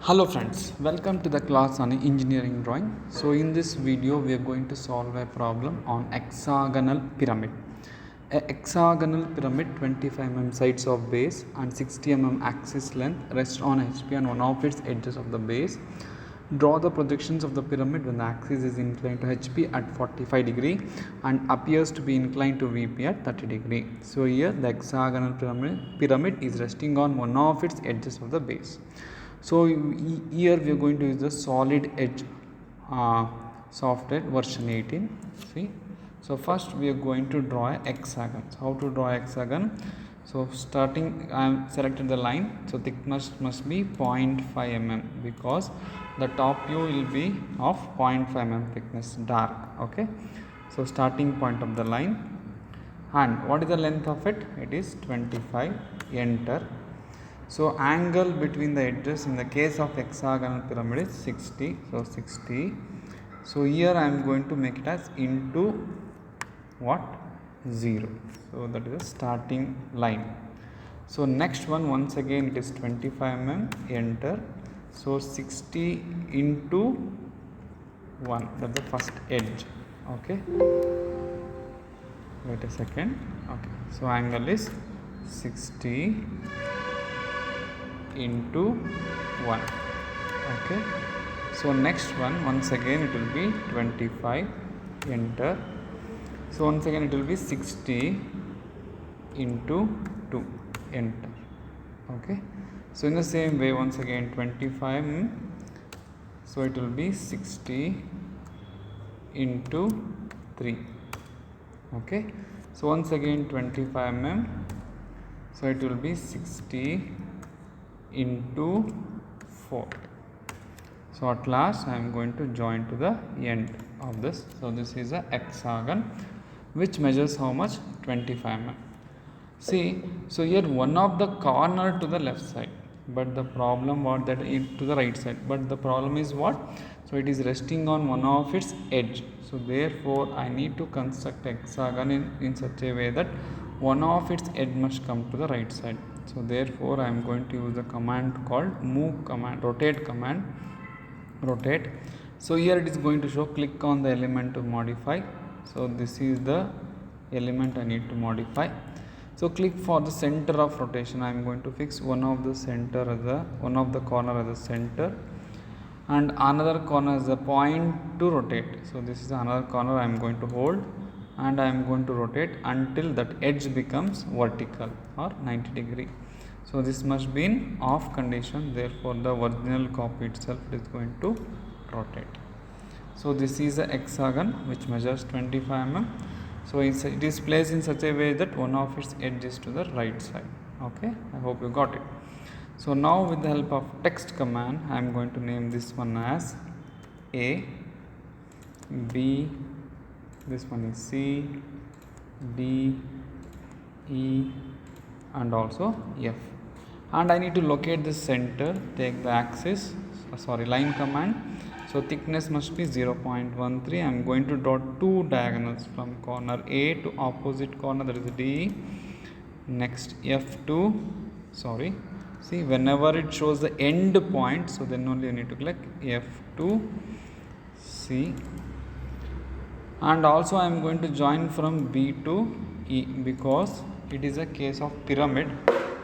Hello friends, welcome to the class on engineering drawing. So in this video we are going to solve a problem on hexagonal pyramid. A hexagonal pyramid 25 mm sides of base and 60 mm axis length rests on HP on one of its edges of the base. Draw the projections of the pyramid when the axis is inclined to HP at 45 degree and appears to be inclined to VP at 30 degree. So here the hexagonal pyramid is resting on one of its edges of the base. So here we are going to use the solid edge software version 18. See, so first we are going to draw a hexagon. So how to draw a hexagon? So starting, I am selected the line. So thickness must be 0.5 mm because the top view will be of 0.5 mm thickness, dark. Okay. So starting point of the line, and what is the length of it? It is 25. Enter. So angle between the edges in the case of hexagonal pyramid is 60. So 60. So here I am going to make it as into what? 0. So that is the starting line. So next one, once again it is 25 mm. Enter. So 60 into 1. That is the first edge. Okay. Wait a second. Okay. So angle is 60 into 1. Okay. So next one, once again it will be 25. Enter. So once again it will be 60 into 2. Enter. Okay. So in the same way, once again 25. So it will be 60 into 3. Okay. So once again 25 mm. So it will be 60 into 4. So at last I am going to join to the end of this. So this is a hexagon which measures how much? 25 mm. See, so here one of the corner to the left side, but the problem what that is to the right side, but the problem is what? So it is resting on one of its edge. So therefore I need to construct hexagon in such a way that one of its edge must come to the right side. So therefore I am going to use the command called move command, rotate command, rotate. So here it is going to show click on the element to modify. So this is the element I need to modify. So click for the center of rotation. I am going to fix one of the center as one of the corner as a center, and another corner as a point to rotate. So this is another corner I am going to hold, and I am going to rotate until that edge becomes vertical or 90 degree. So this must be in off condition, therefore the original copy itself is going to rotate. So this is a hexagon which measures 25 mm. So it is placed in such a way that one of its edges to the right side. Okay, I hope you got it. So now with the help of text command, I am going to name this one as A, B, this one is C, D, E, and also F. And I need to locate the center, take the axis, line command. So thickness must be 0.13. I am going to draw two diagonals from corner A to opposite corner, that is D. Next F2, see whenever it shows the end point, so then only you need to click F2, C. And also I am going to join from B to E because it is a case of pyramid.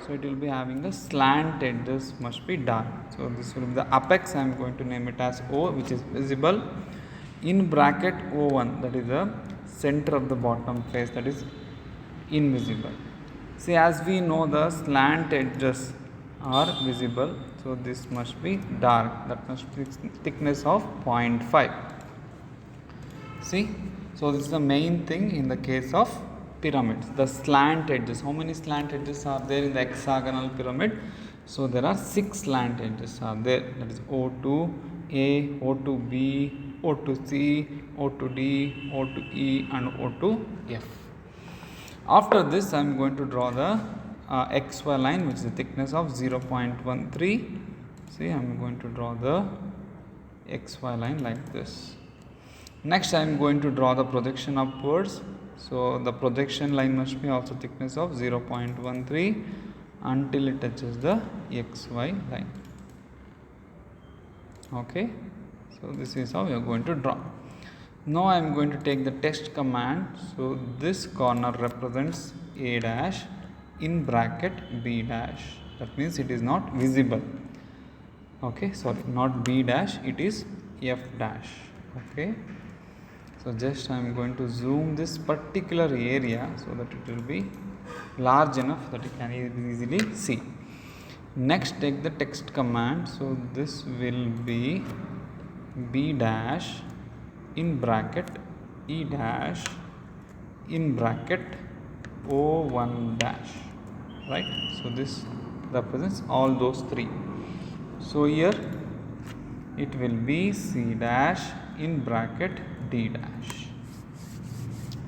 So it will be having the slant edges must be dark. So this will be the apex. I am going to name it as O, which is visible in bracket O1, that is the center of the bottom face, that is invisible. See, as we know the slant edges are visible, so this must be dark, that must be thickness of 0.5. See, so this is the main thing in the case of pyramids, the slant edges. How many slant edges are there in the hexagonal pyramid? So there are 6 slant edges are there, that is O2 A, O2 B, O2 C, O2 D, O2 E, and O2 F. After this I am going to draw the XY line, which is the thickness of 0.13. See, I am going to draw the XY line like this. Next I am going to draw the projection upwards. So the projection line must be also thickness of 0.13 until it touches the XY line. Okay, so this is how we are going to draw. Now I am going to take the text command. So this corner represents A dash in bracket B dash. That means it is not visible. Okay, sorry, not B dash, it is F dash. Okay, so just I am going to zoom this particular area so that it will be large enough that you can easily see. Next, take the text command. So this will be B dash in bracket E dash in bracket O1 dash, right? So this represents all those three. So here it will be C dash in bracket D dash.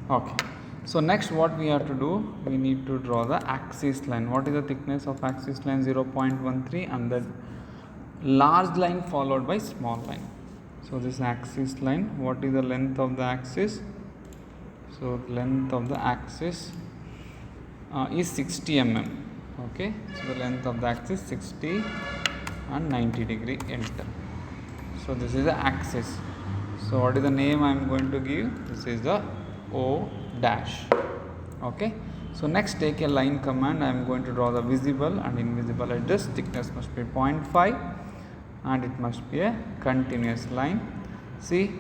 Okay. So next what we have to do, we need to draw the axis line. What is the thickness of axis line? 0.13, and the large line followed by small line. So this axis line, what is the length of the axis? So length of the axis is 60 mm. Okay, so the length of the axis 60 and 90 degree, enter. So this is the axis. So what is the name I am going to give? This is the O dash. Okay, so next take a line command. I am going to draw the visible and invisible edges. Thickness must be 0.5 and it must be a continuous line. See,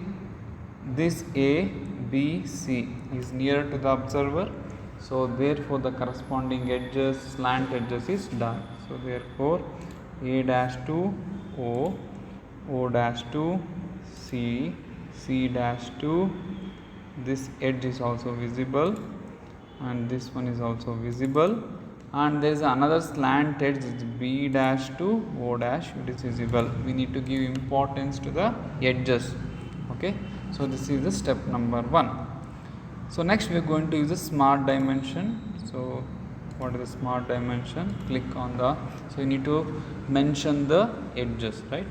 this A, B, C is nearer to the observer, so therefore the corresponding edges, slant edges is dark. So therefore A dash to O, O dash to C, C dash to, this edge is also visible and this one is also visible, and there is another slant edge, is B dash to O dash, it is visible. We need to give importance to the edges. Okay, so this is the step number 1. So next we are going to use the smart dimension. So what is the smart dimension? Click on the, so you need to mention the edges, right?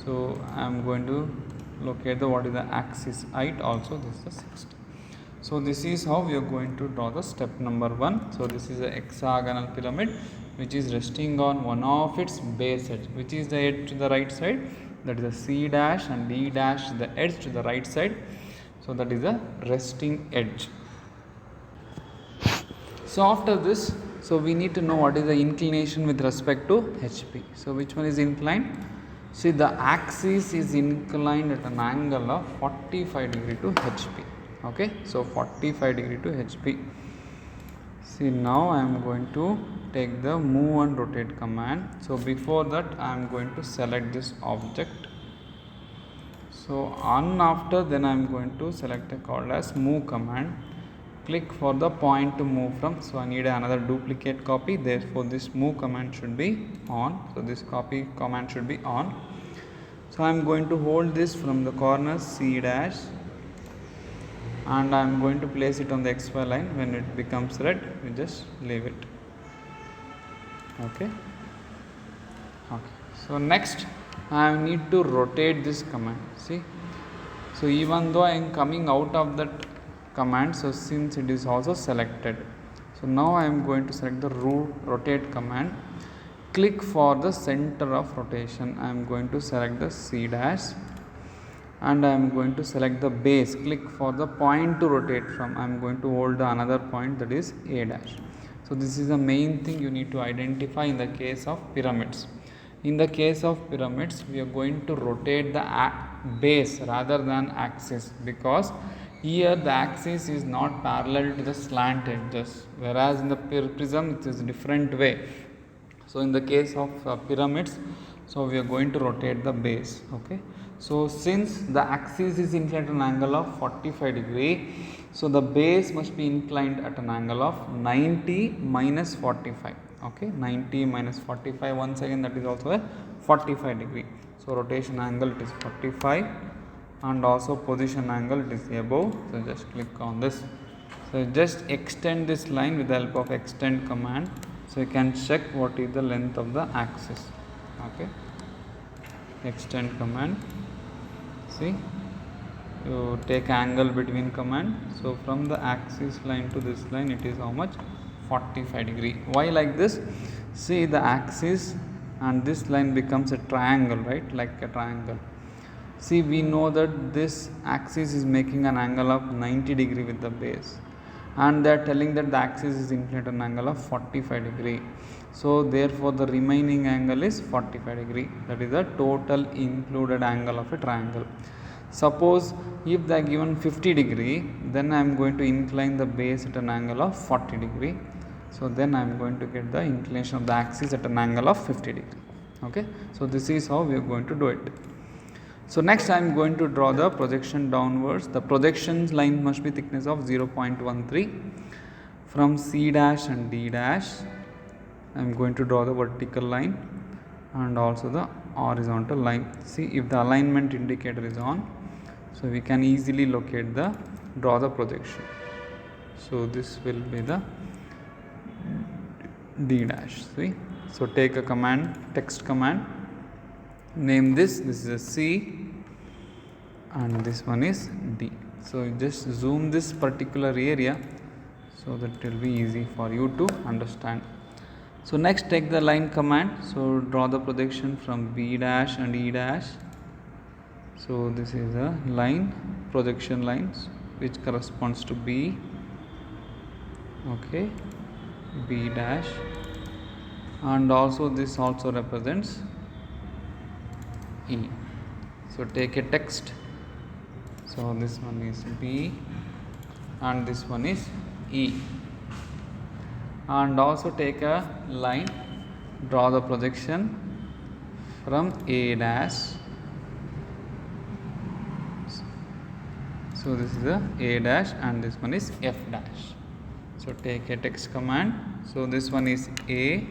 So I am going to locate the what is the axis height, also this is the 60. So this is how we are going to draw the step number 1. So this is a hexagonal pyramid which is resting on one of its base edge. Which is the edge to the right side? That is the C dash, and D dash is the edge to the right side. So that is the resting edge. So after this, so we need to know what is the inclination with respect to HP. So which one is inclined? See, the axis is inclined at an angle of 45 degree to HP. Okay, so 45 degree to HP. See, now I am going to take the move and rotate command. So before that I am going to select this object. So on after, then I am going to select a called as move command. Click for the point to move from. So I need another duplicate copy, therefore this move command should be on. So this copy command should be on. So I am going to hold this from the corner C dash and I am going to place it on the XY line. When it becomes red, we just leave it. Okay. So next I need to rotate this command. See, so even though I am coming out of that command, so since it is also selected, so now I am going to select the rotate command. Click for the center of rotation. I am going to select the C dash and I am going to select the base. Click for the point to rotate from. I am going to hold another point, that is A dash. So this is the main thing you need to identify in the case of pyramids. In the case of pyramids, we are going to rotate the base rather than axis, because here the axis is not parallel to the slant edges, whereas in the prism it is different way. So in the case of pyramids, so we are going to rotate the base. Okay, so since the axis is inclined at an angle of 45 degree, so the base must be inclined at an angle of 90 minus 45. Okay, 90 minus 45, once again that is also a 45 degree. So rotation angle it is 45 and also position angle it is above. So just click on this. So just extend this line with the help of extend command. So you can check what is the length of the axis. Okay, extend command. See, you take angle between command. So from the axis line to this line, it is how much? 45 degree. Why like this? See, the axis and this line becomes a triangle, right, like a triangle. See, we know that this axis is making an angle of 90 degree with the base, and they are telling that the axis is inclined at an angle of 45 degree. So therefore the remaining angle is 45 degree. That is the total included angle of a triangle. Suppose if they are given 50 degree, then I am going to incline the base at an angle of 40 degree. So then I am going to get the inclination of the axis at an angle of 50 degree. Okay, so this is how we are going to do it. So next I am going to draw the projection downwards. The projection line must be thickness of 0.13 from C dash and D dash. I am going to draw the vertical line and also the horizontal line. See, if the alignment indicator is on, so we can easily locate the draw the projection. So this will be the D dash. See, so take a command, text command, name this is a C and this one is D. So just zoom this particular area so that it will be easy for you to understand. So next take the line command. So draw the projection from B dash and E dash. So this is a line, projection lines which corresponds to B. Okay, B dash, and also this also represents E. So take a text. So this one is B and this one is E. And also take a line, draw the projection from A dash. So this is a dash and this one is F dash. So take a text command. So this one is A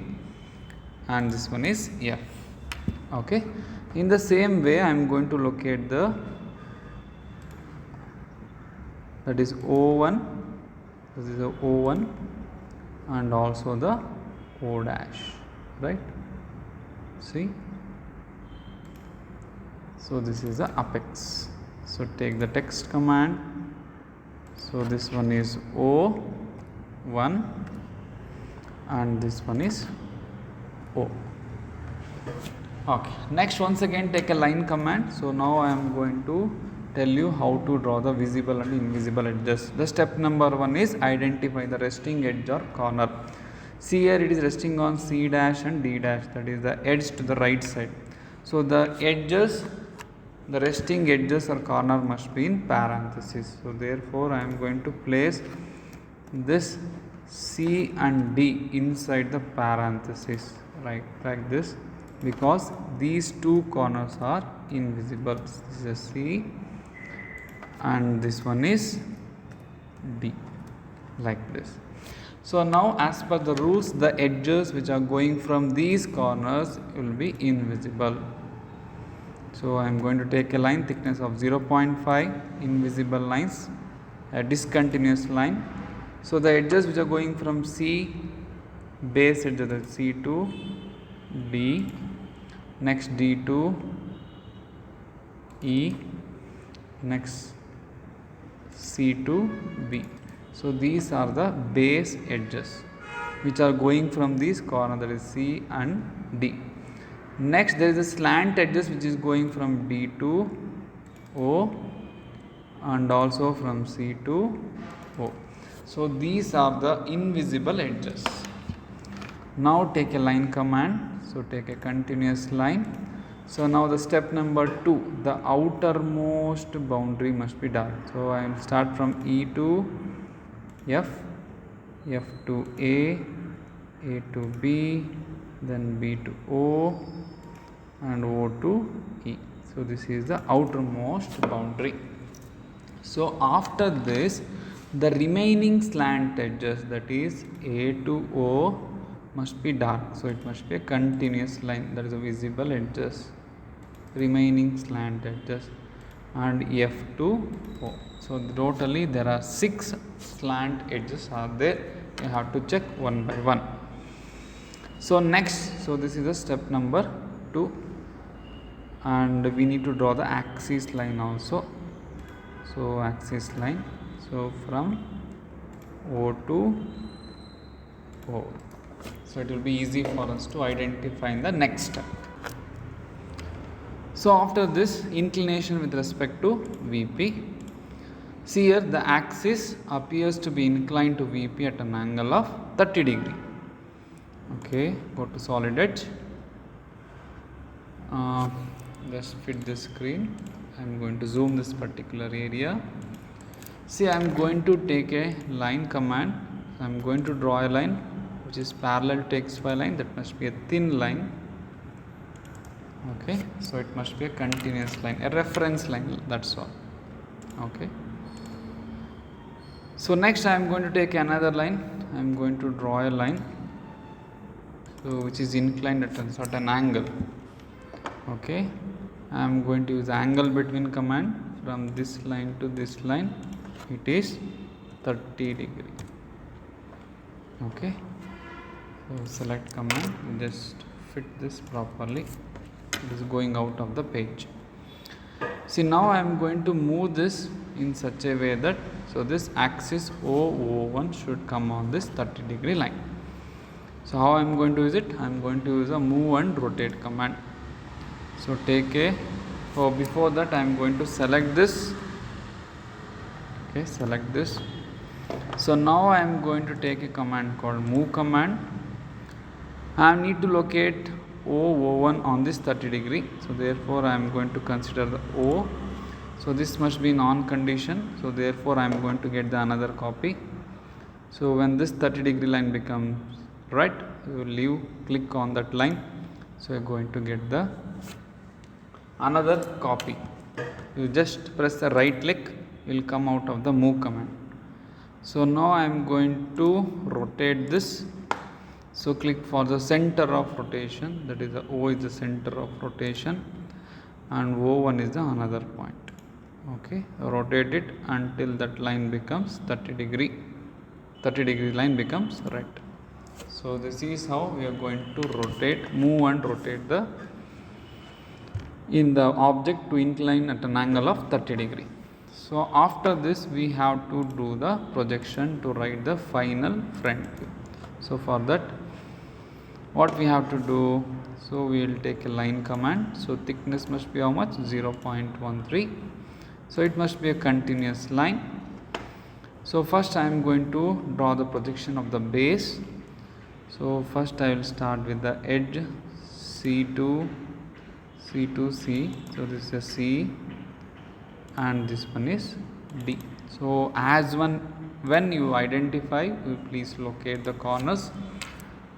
and this one is F. Okay. In the same way I am going to locate the, that is O1, this is the O1 and also the O dash, right. See, so this is the apex. So take the text command. So this one is O1 and this one is O. Okay, next once again take a line command. So now I am going to tell you how to draw the visible and invisible edges. The step number 1 is identify the resting edge or corner. See here it is resting on C dash and D dash, that is the edge to the right side. So the edges, the resting edges or corner must be in parenthesis. So therefore I am going to place this C and D inside the parenthesis, right, like this, because these two corners are invisible. This is a C and this one is D, like this. So now as per the rules, the edges which are going from these corners will be invisible. So I am going to take a line thickness of 0.5, invisible lines, a discontinuous line. So the edges which are going from C, base edge, that is C to D, next D to E, next C to B. So these are the base edges which are going from these corners, that is C and D. Next there is a slant edges which is going from D to O and also from C to O. So these are the invisible edges. Now take a line command. So take a continuous line. So now the step number 2, the outermost boundary must be dark. So I will start from E to F, F to A to B, then B to O and O to E. So this is the outermost boundary. So after this, the remaining slant edges, that is A to O, must be dark. So it must be a continuous line, that is a visible edges, remaining slant edges, and F to O. So totally there are 6 slant edges are there. You have to check one by one. So next, so this is the step number 2, and we need to draw the axis line also. So axis line, so from O to O. So it will be easy for us to identify in the next step. So after this, inclination with respect to VP. See here, the axis appears to be inclined to VP at an angle of 30 degree. Okay, go to solid edge. Just fit this screen. I am going to zoom this particular area. See, I am going to take a line command. I am going to draw a line which is parallel to XY line. That must be a thin line. Okay, so it must be a continuous line, a reference line, that's all. Okay, so next I am going to take another line. I am going to draw a line, so which is inclined at a certain angle. Okay, I am going to use angle between command. From this line to this line, it is 30 degree. Okay, so select command, just fit this properly. It is going out of the page. See, now I am going to move this in such a way that, so this axis O1 should come on this 30 degree line. So how I am going to use it? I am going to use a move and rotate command. So take a, before that I am going to select this. Okay, select this. So now I am going to take a command called move command. I need to locate O1 on this 30 degree. So therefore I am going to consider the O. So this must be non condition. So therefore I am going to get the another copy. So when this 30 degree line becomes right, you will leave, click on that line. So you are going to get the another copy. You just press the right click, will come out of the move command. So now I am going to rotate this. So click for the center of rotation, that is the O is the center of rotation and O1 is the another point. Okay, rotate it until that line becomes 30 degree line becomes right. So this is how we are going to rotate, move and rotate the object to incline at an angle of 30 degree. So after this we have to do the projection to write the final front view. So for that, what we have to do, so we will take a line command. So thickness must be how much? 0.13. So it must be a continuous line. So first I am going to draw the projection of the base. So first I will start with the edge C2, C. So this is a C and this one is D. So as when you identify, you please locate the corners,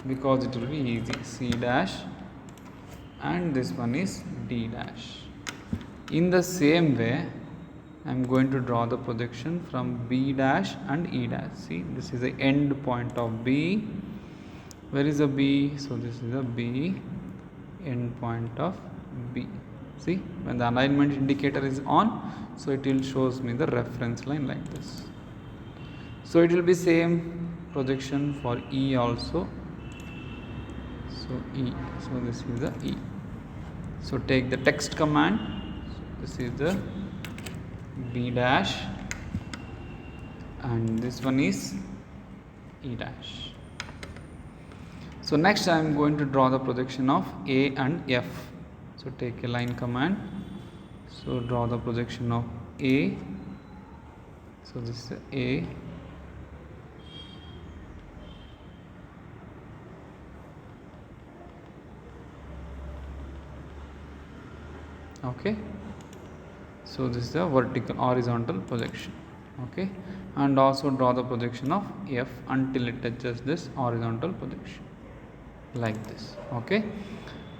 because it will be easy. C dash and this one is D dash. In the same way, I am going to draw the projection from B dash and E dash. See, this is the end point of B. Where is the B? So this is the B, end point of B. See, when the alignment indicator is on, so it will shows me the reference line like this. So it will be same projection for E also. So E, so this is the E. So take the text command. So this is the B dash and this one is E dash. So next I am going to draw the projection of A and F. So take a line command. So draw the projection of A. So this is A. Okay, so this is the vertical horizontal projection. Okay, and also draw the projection of F until it touches this horizontal projection like this. Okay,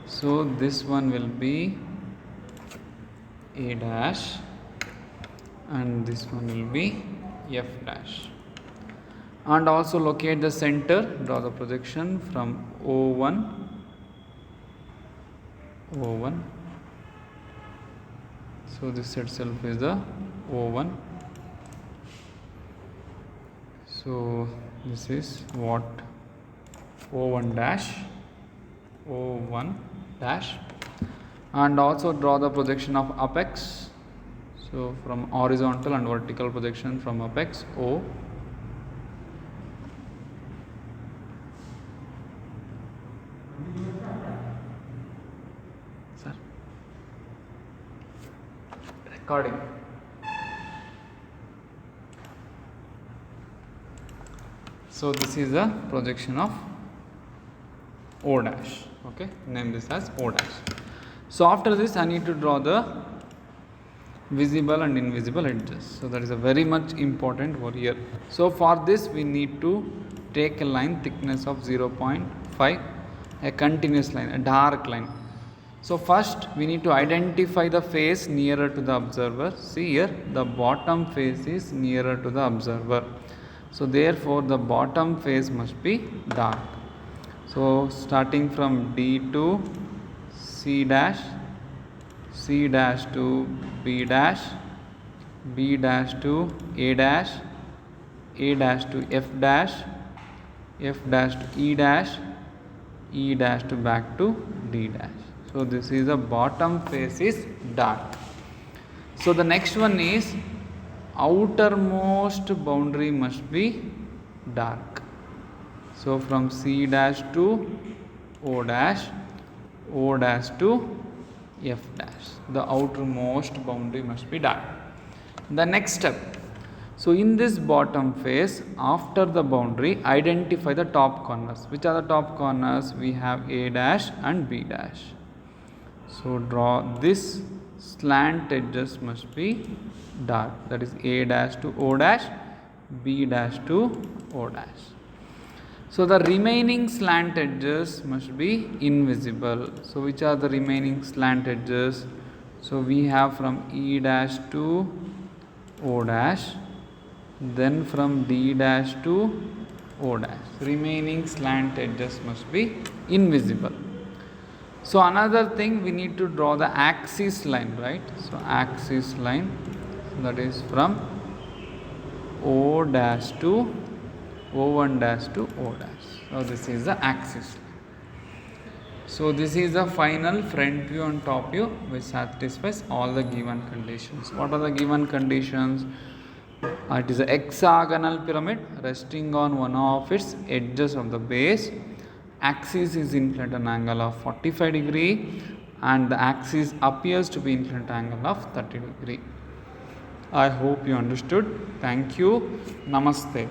so this one will be A dash and this one will be F dash. And also locate the center, draw the projection from O1. So this itself is the O1. So this is what? O1 dash. And also draw the projection of apex. So from horizontal and vertical projection from apex O. Sir. Recording. So this is a projection of O dash. Okay, name this as O dash. So after this, I need to draw the visible and invisible edges. So that is a very much important over here. So for this, we need to take a line thickness of 0.5, a continuous line, a dark line. So first we need to identify the face nearer to the observer. See here, the bottom face is nearer to the observer. So therefore the bottom face must be dark. So starting from D to C dash, C dash to B dash, B dash to A dash, A dash to F dash, F dash to E dash, E dash to back to D dash. So this is the bottom face is dark. So the next one is outermost boundary must be dark. So from C dash to O dash, O dash to F dash, the outermost boundary must be dark. The next step, so in this bottom face, after the boundary, identify the top corners. Which are the top corners? We have A dash and B dash. So draw this slant edges must be dark, that is A dash to O dash, B dash to O dash. So the remaining slant edges must be invisible. So which are the remaining slant edges? So we have from E dash to O dash, then from D dash to O dash. Remaining slant edges must be invisible. So another thing, we need to draw the axis line, right? So axis line, that is from O dash to O1 dash to O dash. So this is the axis. So this is the final front view and top view which satisfies all the given conditions. What are the given conditions? It is a hexagonal pyramid resting on one of its edges of the base. Axis is inclined at an angle of 45 degree and the axis appears to be inclined at an angle of 30 degree. I hope you understood. Thank you. Namaste.